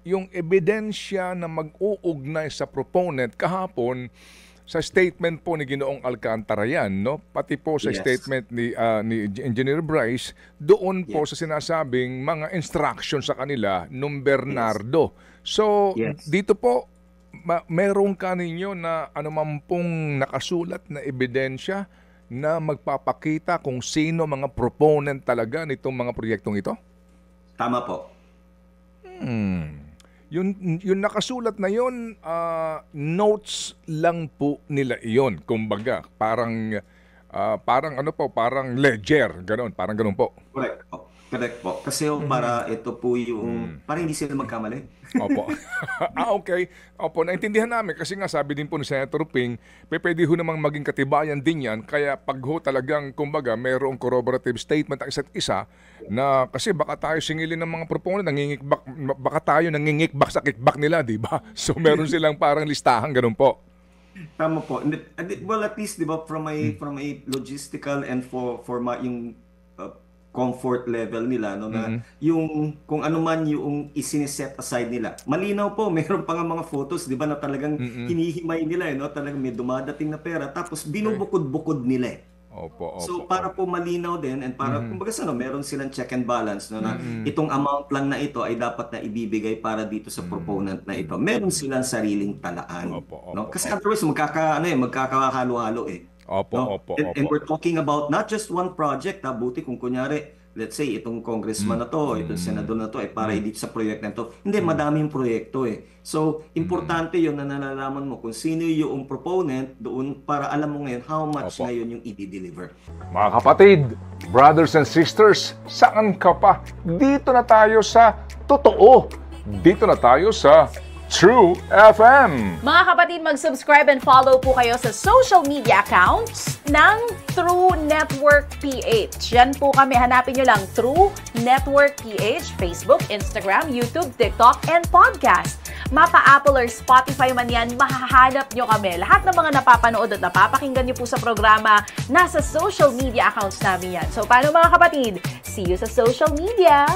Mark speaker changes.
Speaker 1: yung ebidensya na mag-uugnay sa proponent kahapon sa statement po ni Ginoong Alcantara yan, no? Pati po sa statement ni Engineer Bryce, doon po sa sinasabing mga instruction sa kanila nung Bernardo. So, dito po, meron ka ninyo na anuman pong nakasulat na ebidensya na magpapakita kung sino mga proponent talaga nitong mga proyektong ito?
Speaker 2: Tama po.
Speaker 1: Yung nakasulat na yun, notes lang po nila iyon. Kumbaga, parang ano po, parang ledger, gano'n, parang gano'n po.
Speaker 2: Correct po. Kasi para ito po yung, para hindi sila magkamali.
Speaker 1: Opo. Okay. Opo, naintindihan namin kasi nga sabi din po ni Senator Ping, pwede ho namang maging katibayan din yan, kaya pag ho talagang, kumbaga, mayroong corroborative statement ang isa't isa, na kasi baka tayo singilin ng mga proponent, baka tayo nangingikbak sa kickback nila, di ba? So meron silang parang listahan, ganun po.
Speaker 2: Tama po. Well, at least, di ba, from a logistical and for yung comfort level nila, no, na yung kung ano man yung isiniset aside nila. Malinaw po, meron pa nga mga photos, di ba, na talagang hinihimay nila, no? Talagang may dumadating na pera, tapos binubukod-bukod nila. So, para po malinaw din, and para, kumbaga sa, no, meron silang check and balance, no, na itong amount lang na ito ay dapat na ibibigay para dito sa proponent na ito. Meron silang sariling talaan. No? Kasi otherwise, magkakahalo-halo eh. And we're talking about not just one project, buti kung kunyari, let's say, itong congressman na to, itong senador na to, para dito sa proyekto na to. Hindi, madaming proyekto eh. So, importante yun na nalalaman mo kung sino yung proponent doon para alam mo ngayon how much ngayon yung i-deliver.
Speaker 1: Mga kapatid, brothers and sisters, saan ka pa? Dito na tayo sa totoo. Dito na tayo sa True FM.
Speaker 3: Mga kapatid, mag-subscribe and follow po kayo sa social media accounts ng True Network PH. Yan po kami. Hanapin nyo lang True Network PH, Facebook, Instagram, YouTube, TikTok, and podcast. Mapa Apple or Spotify man yan, mahahanap nyo kami. Lahat ng mga napapanood at napapakinggan nyo po sa programa, nasa social media accounts namin yan. So, paano mga kapatid? See you sa social media!